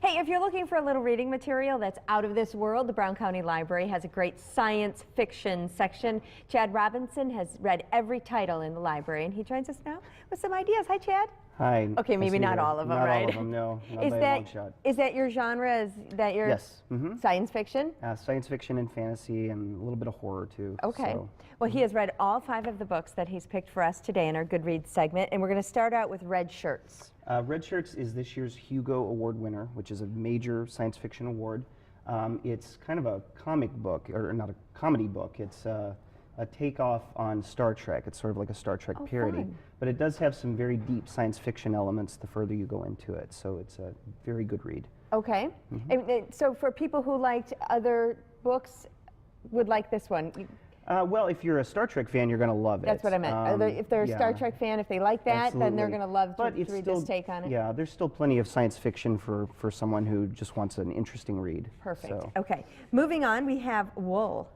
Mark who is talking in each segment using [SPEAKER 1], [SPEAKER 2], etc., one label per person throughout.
[SPEAKER 1] Hey, if you're looking for a little reading material that's out of this world, the Brown County Library has a great science fiction section. Chad Robinson has read every title in the library, and he joins us now with some ideas. Hi, Chad.
[SPEAKER 2] Hi.
[SPEAKER 1] Okay, maybe not all of them, right?
[SPEAKER 2] Not all of them, no. Not
[SPEAKER 1] Is
[SPEAKER 2] by a long shot.
[SPEAKER 1] is that your genre? Is that your
[SPEAKER 2] Yes.
[SPEAKER 1] science fiction?
[SPEAKER 2] Science fiction and fantasy and a little bit of horror, too.
[SPEAKER 1] Okay.
[SPEAKER 2] So,
[SPEAKER 1] well, he has read all 5 of the books that he's picked for us today in our Goodreads segment, and we're going to start out with Red Shirts.
[SPEAKER 2] Red Shirts is this year's Hugo Award winner, which is a major science fiction award. It's kind of a comic book, or not a comedy book. It's a takeoff on Star Trek. It's sort of like a Star Trek parody.
[SPEAKER 1] Fun.
[SPEAKER 2] But it does have some very deep science fiction elements the further you go into it. So it's a very good read.
[SPEAKER 1] Okay. So for people who liked other books, would like this one.
[SPEAKER 2] Well, if you're a Star Trek fan, you're going to love it.
[SPEAKER 1] That's what I meant. If they're a Star Trek fan, if they like that, then they're going to love to read this take on it.
[SPEAKER 2] Yeah, there's still plenty of science fiction for someone who just wants an interesting read.
[SPEAKER 1] Perfect.
[SPEAKER 2] So.
[SPEAKER 1] Okay. Moving on, we have Wool.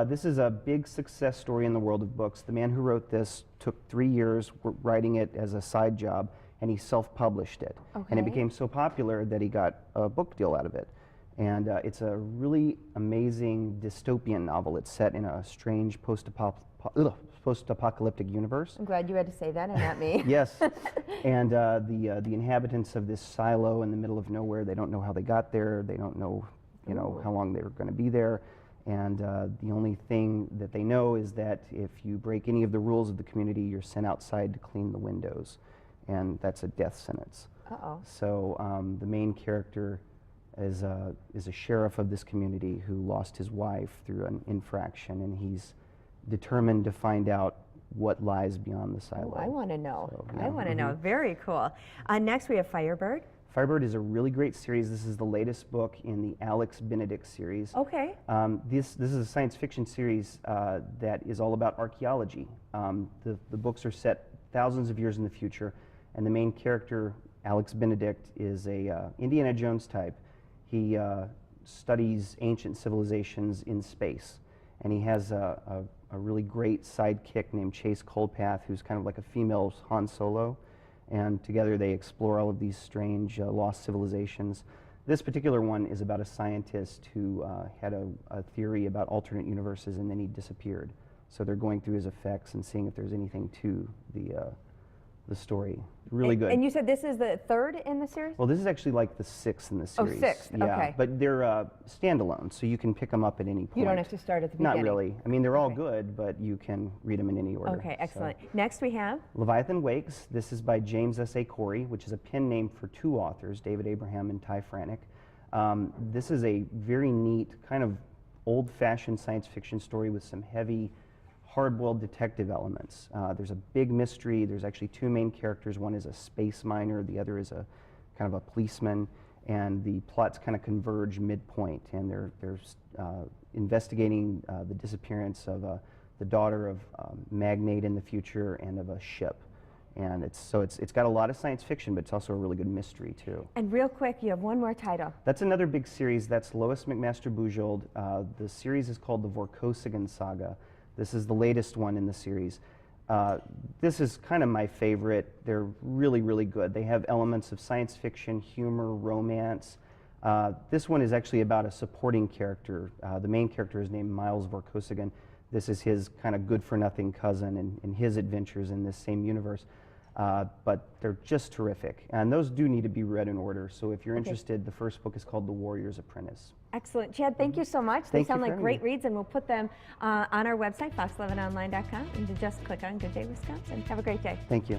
[SPEAKER 2] This is a big success story in the world of books. The man who wrote this took 3 years writing it as a side job, and he self-published it.
[SPEAKER 1] Okay.
[SPEAKER 2] And it became so popular that he got a book deal out of it. And it's a really amazing dystopian novel. It's set in a strange post-apocalyptic universe.
[SPEAKER 1] I'm glad you had to say that and not me.
[SPEAKER 2] Yes. And the inhabitants of this silo in the middle of nowhere, they don't know how they got there. They don't know, how long they were going to be there. And the only thing that they know is that if you break any of the rules of the community, you're sent outside to clean the windows. And that's a death sentence.
[SPEAKER 1] Uh-oh.
[SPEAKER 2] So the main character is a sheriff of this community who lost his wife through an infraction, and he's determined to find out what lies beyond the silo.
[SPEAKER 1] Oh, I want to know.
[SPEAKER 2] So,
[SPEAKER 1] I want to know. Very cool. Next, we have Firebird.
[SPEAKER 2] Firebird is a really great series. This is the latest book in the Alex Benedict series.
[SPEAKER 1] Okay.
[SPEAKER 2] This is a science fiction series that is all about archaeology. The books are set thousands of years in the future, and the main character, Alex Benedict, is a Indiana Jones type. He studies ancient civilizations in space, and he has a really great sidekick named Chase Colpath, who's kind of like a female Han Solo. And together they explore all of these strange lost civilizations. This particular one is about a scientist who had a theory about alternate universes, and then he disappeared. So they're going through his effects and seeing if there's anything to the story. Really good.
[SPEAKER 1] And you said this is the 3rd in the series?
[SPEAKER 2] Well, this is actually like the 6th in the series.
[SPEAKER 1] Oh, 6th,
[SPEAKER 2] yeah,
[SPEAKER 1] okay.
[SPEAKER 2] But they're standalone, so you can pick them up at any point.
[SPEAKER 1] You don't have to start at the beginning?
[SPEAKER 2] Not really. I mean, they're all good, but you can read them in any order.
[SPEAKER 1] Okay, excellent.
[SPEAKER 2] So.
[SPEAKER 1] Next we have?
[SPEAKER 2] Leviathan Wakes. This is by James S.A. Corey, which is a pen name for 2 authors, David Abraham and Ty Franek. This is a very neat, kind of old-fashioned science fiction story with some heavy, hard-boiled detective elements. There's a big mystery. There's actually 2 main characters. One is a space miner. The other is a kind of a policeman. And the plots kind of converge midpoint. And they're investigating the disappearance of the daughter of a magnate in the future and of a ship. And it's got a lot of science fiction, but it's also a really good mystery too.
[SPEAKER 1] And real quick, you have one more title.
[SPEAKER 2] That's another big series. That's Lois McMaster-Bujold. The series is called the Vorkosigan Saga. This is the latest one in the series. This is kind of my favorite. They're really, really good. They have elements of science fiction, humor, romance. This one is actually about a supporting character. The main character is named Miles Vorkosigan. This is his kind of good-for-nothing cousin and his adventures in this same universe. But they're just terrific. And those do need to be read in order. So if you're interested, the first book is called The Warrior's Apprentice.
[SPEAKER 1] Excellent. Chad, thank you so much. They sound like great reads, and we'll put them on our website, fox11online.com, and just click on Good Day Wisconsin. Have a great day.
[SPEAKER 2] Thank you.